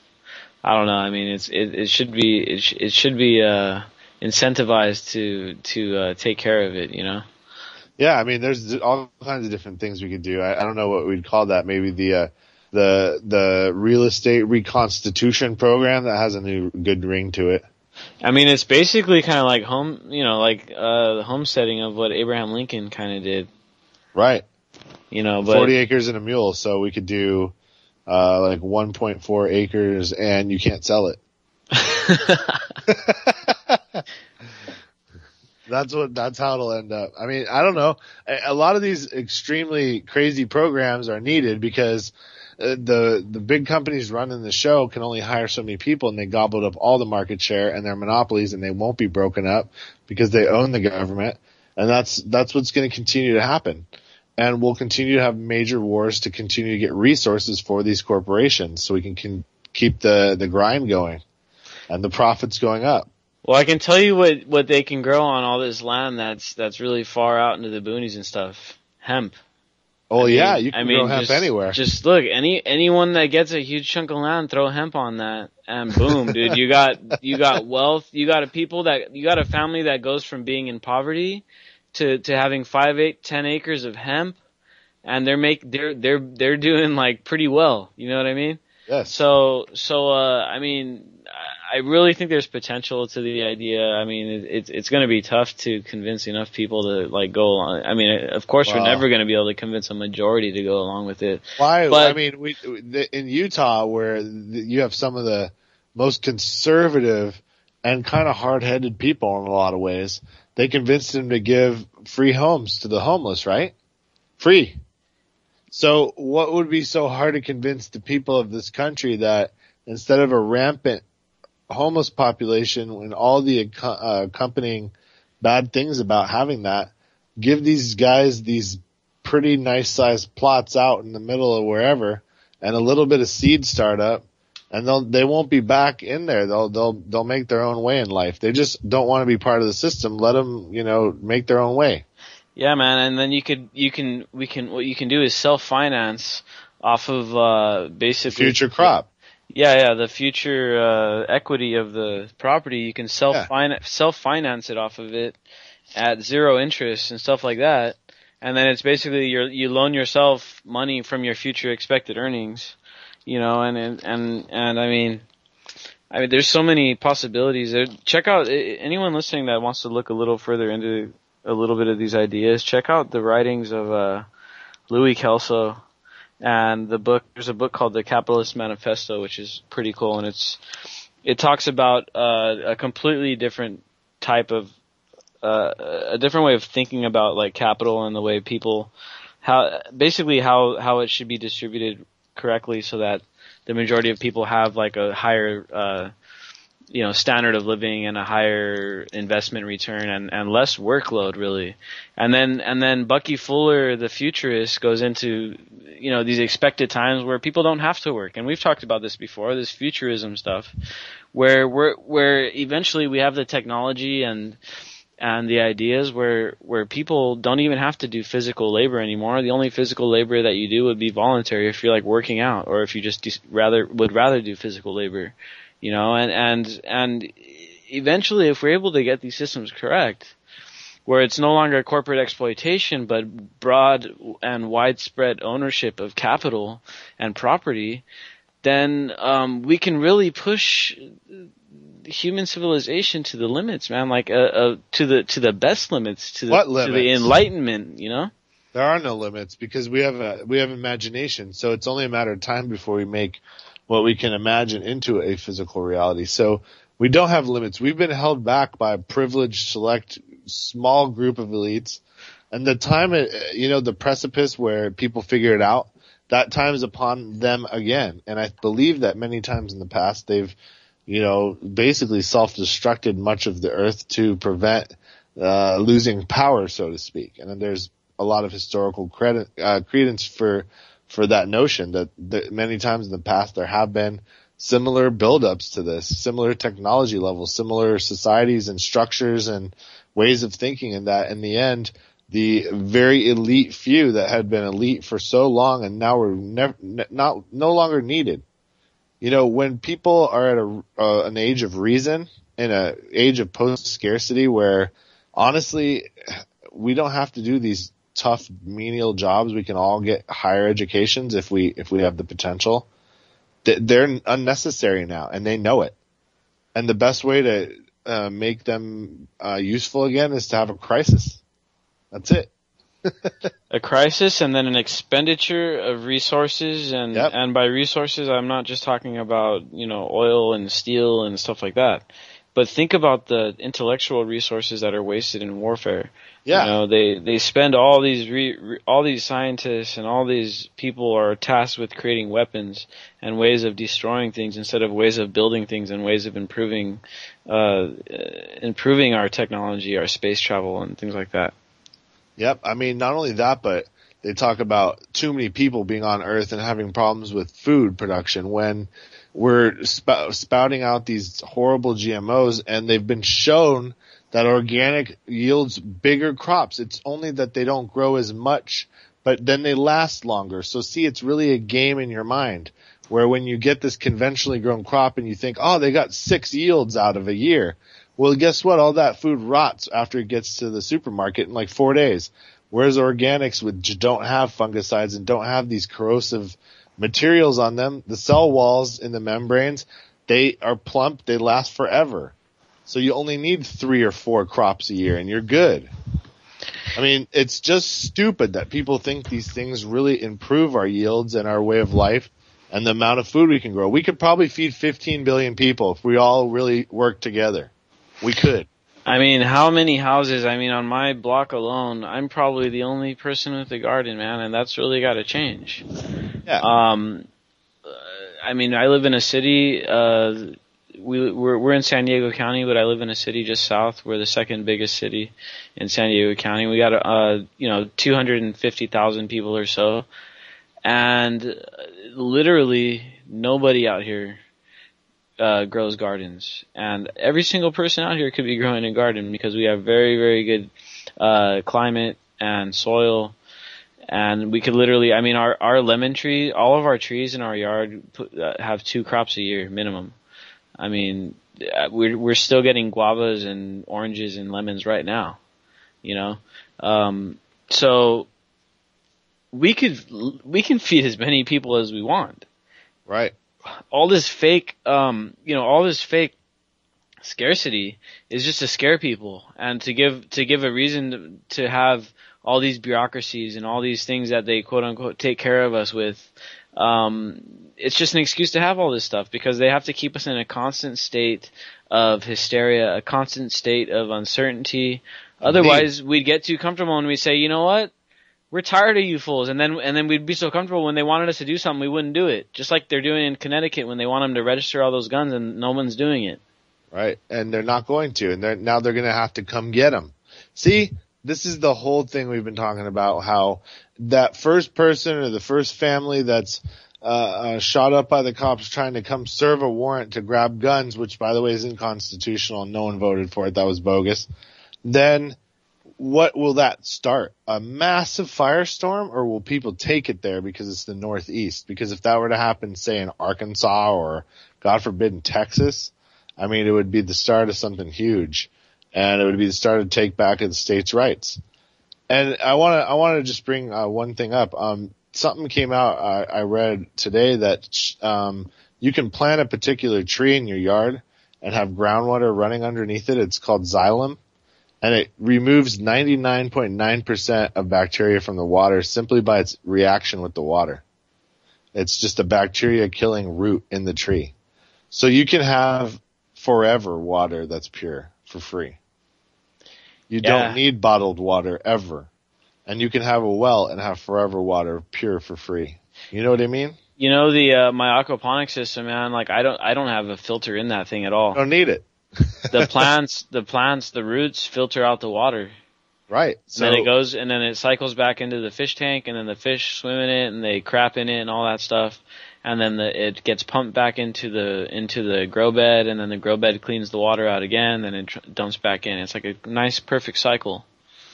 I don't know. I mean, it should be incentivized to take care of it, you know. Yeah, I mean, there's all kinds of different things we could do. I don't know what we'd call that. Maybe the real estate reconstitution program that has a new good ring to it. I mean, it's basically kind of like the homesteading of what Abraham Lincoln kind of did. Right. You know, but 40 acres and a mule. So we could do, like 1.4 acres and you can't sell it. That's how it'll end up. I mean, I don't know. A lot of these extremely crazy programs are needed because the big companies running the show can only hire so many people, and they gobbled up all the market share, and they're monopolies, and they won't be broken up because they own the government, and that's what's going to continue to happen. And we'll continue to have major wars to continue to get resources for these corporations so we can keep the grind going and the profits going up. Well, I can tell you what they can grow on all this land that's really far out into the boonies and stuff. Hemp. Oh yeah, you can grow hemp anywhere. Just look, anyone that gets a huge chunk of land, throw hemp on that, and boom, dude, you got wealth. You got a family that goes from being in poverty to having 5, 8, 10 acres of hemp, and they're doing like pretty well. You know what I mean? Yes. So I mean, I really think there's potential to the idea. I mean, it's going to be tough to convince enough people to like go along. I mean, of course, we're never going to be able to convince a majority to go along with it. Why? But, I mean, in Utah, where you have some of the most conservative and kind of hard-headed people in a lot of ways, they convinced them to give free homes to the homeless, right? Free. So what would be so hard to convince the people of this country that instead of a rampant homeless population and all the accompanying bad things about having that, give these guys these pretty nice sized plots out in the middle of wherever and a little bit of seed startup, and they won't be back in there. They'll make their own way in life. They just don't want to be part of the system. Let them, make their own way. Yeah, man. And then what you can do is self-finance off of, basically Future crop. Yeah, the future equity of the property. You can self-finance it off of it at zero interest and stuff like that. And then it's basically you loan yourself money from your future expected earnings, and I mean, there's so many possibilities there. Check out anyone listening that wants to look a little further into a little bit of these ideas. Check out the writings of Louis Kelso. And there's a book called The Capitalist Manifesto, which is pretty cool, and it talks about a completely different type of a different way of thinking about like capital and the way people how it should be distributed correctly so that the majority of people have like a higher standard of living and a higher investment return and less workload really. And then Bucky Fuller, the futurist, goes into, these expected times where people don't have to work. And we've talked about this before, this futurism stuff, where eventually we have the technology and the ideas where people don't even have to do physical labor anymore. The only physical labor that you do would be voluntary if you're like working out, or if you just would rather do physical labor. And eventually, if we're able to get these systems correct, where it's no longer corporate exploitation, but broad and widespread ownership of capital and property, then we can really push human civilization to the limits, man. Like to the best limits, to the Enlightenment. There are no limits because we have imagination. So it's only a matter of time before we make what we can imagine into a physical reality. So we don't have limits. We've been held back by a privileged, select, small group of elites. And the time, the precipice where people figure it out, that time is upon them again. And I believe that many times in the past they've, basically self-destructed much of the earth to prevent losing power, so to speak. And then there's a lot of historical credence for that notion that many times in the past there have been similar buildups to this, similar technology levels, similar societies and structures and ways of thinking, and that in the end, the very elite few that had been elite for so long and now were no longer needed. When people are at an age of reason, in an age of post-scarcity where honestly we don't have to do these tough menial jobs, we can all get higher educations if we have the potential. They're unnecessary now, and they know it. And the best way to make them useful again is to have a crisis. That's it. A crisis, and then an expenditure of resources, and by resources I'm not just talking about oil and steel and stuff like that, but think about the intellectual resources that are wasted in warfare. Yeah. They spend all these scientists and all these people are tasked with creating weapons and ways of destroying things instead of ways of building things and ways of improving our technology, our space travel, and things like that. Yep. I mean, not only that, but they talk about too many people being on Earth and having problems with food production when we're spouting out these horrible GMOs, and they've been shown that organic yields bigger crops. It's only that they don't grow as much, but then they last longer. So see, it's really a game in your mind where when you get this conventionally grown crop and you think, oh, they got 6 yields out of a year. Well, guess what? All that food rots after it gets to the supermarket in like 4 days. Whereas organics, which don't have fungicides and don't have these corrosive materials on them, the cell walls in the membranes, they are plump, they last forever. So you only need 3 or 4 crops a year and you're good. I mean, it's just stupid that people think these things really improve our yields and our way of life and the amount of food we can grow. We could probably feed 15 billion people if we all really worked together. We could. I mean, how many houses? I mean, on my block alone, I'm probably the only person with a garden, man, and that's really got to change. Yeah. I mean, I live in a city. We're in San Diego County, but I live in a city just south. We're the second biggest city in San Diego County. We got 250,000 people or so, and literally nobody out here grows gardens, and every single person out here could be growing a garden because we have very, very good climate and soil, and we could literally, I mean, our lemon tree, all of our trees in our yard have 2 crops a year minimum. I mean, we're still getting guavas and oranges and lemons right now, so we can feed as many people as we want. Right. All this fake, all this fake scarcity is just to scare people and to give a reason to have all these bureaucracies and all these things that they quote unquote take care of us with. It's just an excuse to have all this stuff because they have to keep us in a constant state of hysteria, a constant state of uncertainty. Otherwise, we'd get too comfortable and we'd say, you know what? We're tired of you fools, and then we'd be so comfortable when they wanted us to do something, we wouldn't do it. Just like they're doing in Connecticut when they want them to register all those guns and no one's doing it. Right. And they're not going to. And now they're going to have to come get them. See, this is the whole thing we've been talking about, how that first person or the first family that's shot up by the cops trying to come serve a warrant to grab guns, which, by the way, is unconstitutional and no one voted for it. That was bogus. Then what will that start? A massive firestorm, or will people take it there because it's the Northeast? Because if that were to happen, say, in Arkansas or, God forbid, in Texas, I mean, it would be the start of something huge, and it would be the start of take back of the states' rights. And I want to just bring one thing up. Something came out I read today that you can plant a particular tree in your yard and have groundwater running underneath it. It's called xylem, and it removes 99.9% of bacteria from the water simply by its reaction with the water. It's just a bacteria killing root in the tree. So you can have forever water that's pure for free. You don't need bottled water ever. And you can have a well and have forever water pure for free. You know what I mean? You know, my aquaponics system, man, like I don't have a filter in that thing at all. Don't need it. The plants, the roots filter out the water. Right. So then it goes, and then it cycles back into the fish tank, and then the fish swim in it, and they crap in it, and all that stuff. And then it gets pumped back into the grow bed, and then the grow bed cleans the water out again, then it dumps back in. It's like a nice, perfect cycle.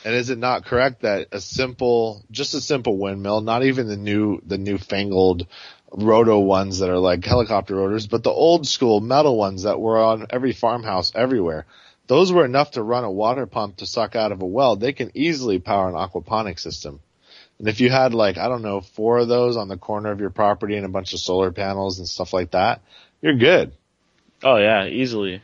And is it not correct that just a simple windmill, not even the newfangled roto ones that are like helicopter rotors, but the old school metal ones that were on every farmhouse everywhere, those were enough to run a water pump to suck out of a well. They can easily power an aquaponic system. And if you had 4 of those on the corner of your property and a bunch of solar panels and stuff like that, you're good. Oh yeah, easily,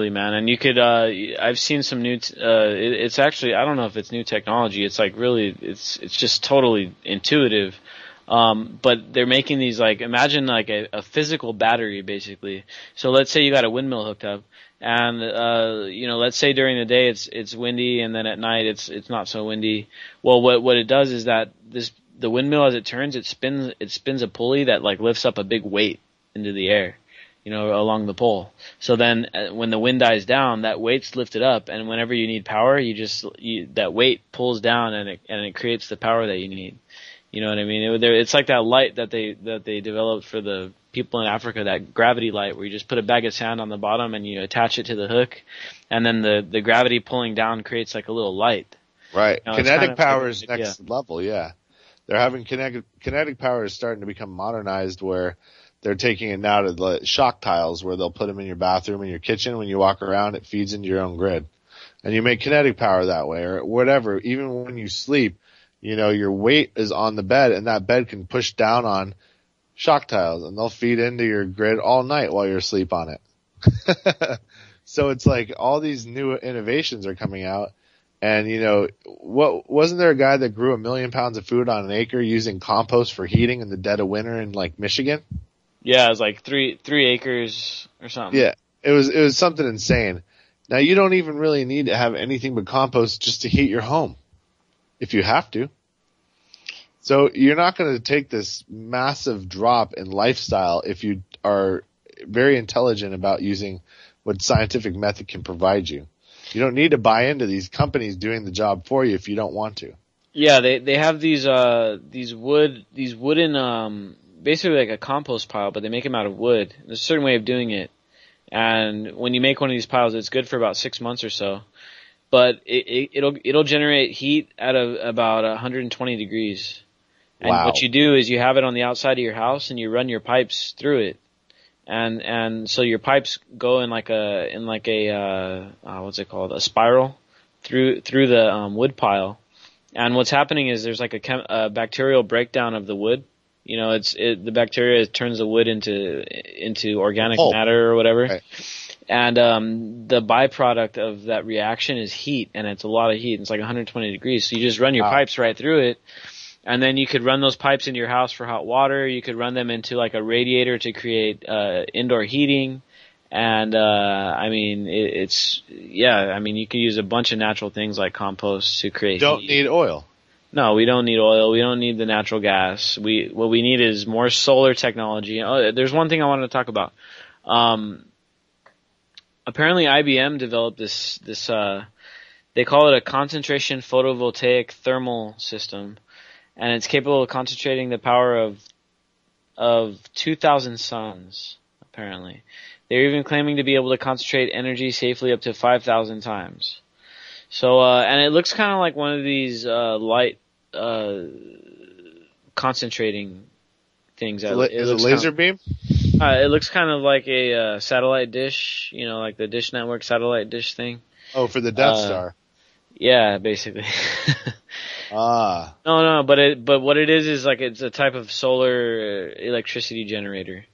man. And you could, I've seen some new, it's actually, I don't know if it's new technology. It's like really, it's just totally intuitive. But they're making these imagine a physical battery basically. So let's say you got a windmill hooked up, and let's say during the day it's windy, and then at night it's not so windy. Well, what it does is that the windmill, as it turns, it spins a pulley that lifts up a big weight into the air, along the pole. So then when the wind dies down, that weight's lifted up, and whenever you need power, that weight pulls down, and it creates the power that you need. You know what I mean? It's like that light that they developed for the people in Africa, that gravity light, where you just put a bag of sand on the bottom and you attach it to the hook, and then the gravity pulling down creates like a little light. Right. Kinetic power is next level. Yeah. They're having kinetic power is starting to become modernized, where they're taking it now to the shock tiles, where they'll put them in your bathroom and your kitchen. When you walk around, it feeds into your own grid, and you make kinetic power that way, or whatever. Even when you sleep, your weight is on the bed, and that bed can push down on shock tiles, and they'll feed into your grid all night while you're asleep on it. So it's like all these new innovations are coming out. And, wasn't there a guy that grew 1 million pounds of food on an acre using compost for heating in the dead of winter in Michigan? Yeah, it was like 3 acres or something. Yeah, it was something insane. Now, you don't even really need to have anything but compost just to heat your home, if you have to. So you're not going to take this massive drop in lifestyle if you are very intelligent about using what scientific method can provide you. You don't need to buy into these companies doing the job for you if you don't want to. Yeah, they have these wooden, basically like a compost pile, but they make them out of wood. There's a certain way of doing it. And when you make one of these piles, it's good for about 6 months or so. But it'll generate heat at about 120 degrees. And wow. What you do is you have it on the outside of your house, and you run your pipes through it. And so your pipes go in like a what's it called, a spiral through the wood pile. And what's happening is there's like a bacterial breakdown of the wood. The bacteria turns the wood into organic matter or whatever. Right. And the byproduct of that reaction is heat, and it's a lot of heat. It's like 120 degrees. So you just run your pipes right through it. And then you could run those pipes into your house for hot water. You could run them into like a radiator to create indoor heating. And you can use a bunch of natural things like compost to create heat. Don't need oil. No, we don't need oil. We don't need the natural gas. What we need is more solar technology. Oh, there's one thing I wanted to talk about. apparently IBM developed this they call it a concentration photovoltaic thermal system, and it's capable of concentrating the power of 2,000 suns. Apparently, they're even claiming to be able to concentrate energy safely up to 5,000 times. So, and it looks kind of like one of these light concentrating things. Is it a laser beam? It looks kind of like a satellite dish, like the Dish Network satellite dish thing. Oh, for the Death Star. Yeah, basically. No, but what it is like it's a type of solar electricity generator.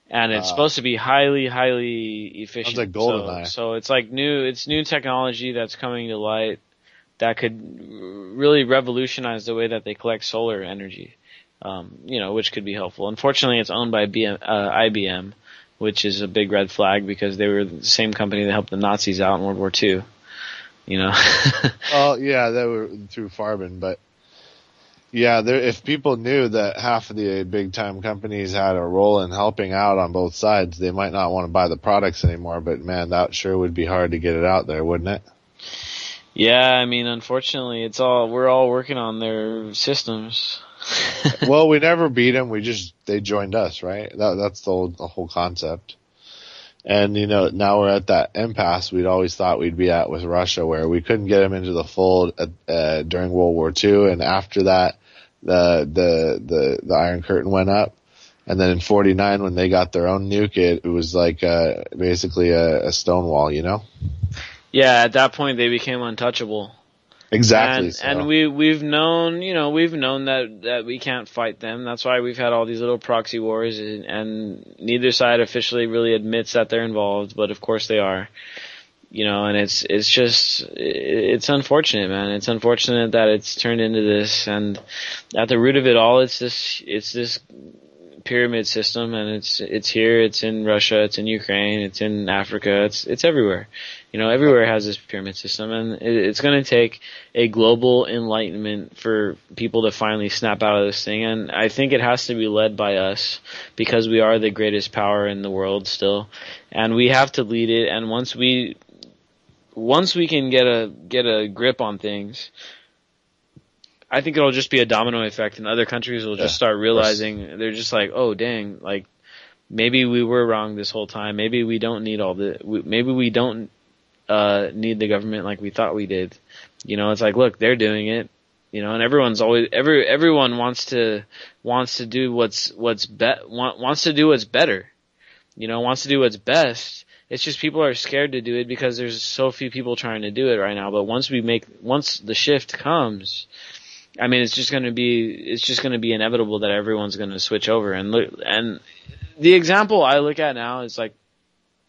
And it's supposed to be highly, highly efficient. Sounds like GoldenEye. So it's like it's new technology that's coming to light that could really revolutionize the way that they collect solar energy. Which could be helpful. Unfortunately, it's owned by IBM, which is a big red flag because they were the same company that helped the Nazis out in World War II. Well, yeah, they were through Farben, but yeah, if people knew that half of the big time companies had a role in helping out on both sides, they might not want to buy the products anymore. But man, that sure would be hard to get it out there, wouldn't it? Yeah, I mean, unfortunately, we're all working on their systems. Well, we never beat them. They joined us, right? That's the whole concept. And, now we're at that impasse we'd always thought we'd be at with Russia, where we couldn't get them into the fold during World War II. And after that, the Iron Curtain went up. And then in 49, when they got their own nuke, it was like, basically a stone wall, Yeah, at that point they became untouchable. Exactly. And we've known that we can't fight them. That's why we've had all these little proxy wars, and neither side officially really admits that they're involved, but of course they are. And it's unfortunate, man. It's unfortunate that it's turned into this, and at the root of it all, it's this pyramid system, and it's here, it's in Russia, it's in Ukraine, it's in Africa, it's everywhere. Everywhere has this pyramid system, and it's going to take a global enlightenment for people to finally snap out of this thing. And I think it has to be led by us, because we are the greatest power in the world still, and we have to lead it. And once we can get a grip on things, I think it'll just be a domino effect, and other countries will just start realizing, they're just like, oh dang, like maybe we were wrong this whole time. Maybe we don't need maybe we don't need the government like we thought we did. It's like, look, they're doing it, and everyone wants to do what's better, wants to do what's best. It's just people are scared to do it because there's so few people trying to do it right now. But once the shift comes, I mean, it's just going to be inevitable that everyone's going to switch over. And the example I look at now is like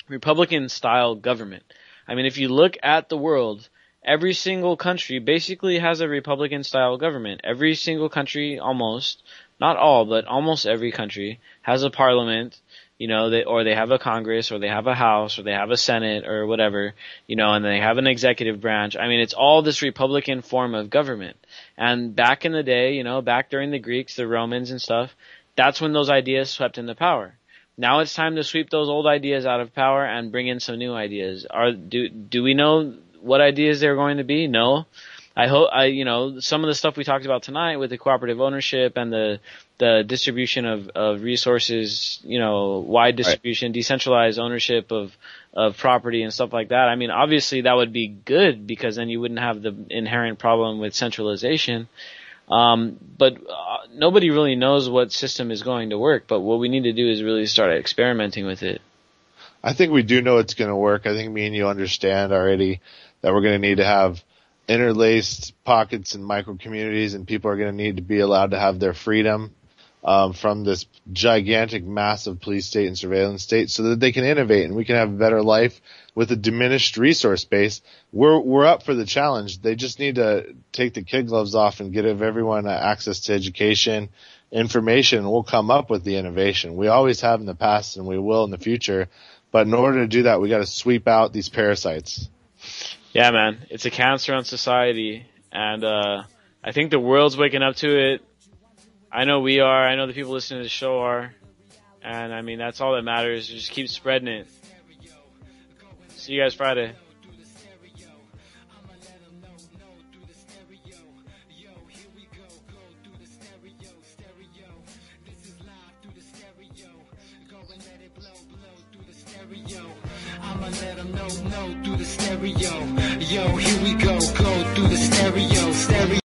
Republican style government. I mean, if you look at the world, every single country basically has a Republican style government. Every single country, almost, not all, but almost every country has a parliament, they have a Congress, or they have a House, or they have a Senate, or whatever, and they have an executive branch. I mean, it's all this Republican form of government. And back in the day, back during the Greeks, the Romans and stuff, that's when those ideas swept into power. Now it's time to sweep those old ideas out of power and bring in some new ideas. Do we know what ideas they're going to be? No. I hope some of the stuff we talked about tonight with the cooperative ownership and the distribution of resources, wide distribution, decentralized ownership of property and stuff like that. I mean, obviously that would be good, because then you wouldn't have the inherent problem with centralization. But nobody really knows what system is going to work. But what we need to do is really start experimenting with it. I think we do know it's going to work. I think me and you understand already that we're going to need to have interlaced pockets and micro communities, and people are going to need to be allowed to have their freedom from this gigantic, massive police state and surveillance state, so that they can innovate and we can have a better life with a diminished resource base. We're up for the challenge. They just need to take the kid gloves off and give everyone access to education, information, and we'll come up with the innovation. We always have in the past, and we will in the future. But in order to do that, we got to sweep out these parasites. Yeah, man, it's a cancer on society, and I think the world's waking up to it. I know we are. I know the people listening to the show are. And I mean, that's all that matters. Just keep spreading it. See you guys Friday. I'ma let them know through the stereo. Yo, here we go through the stereo.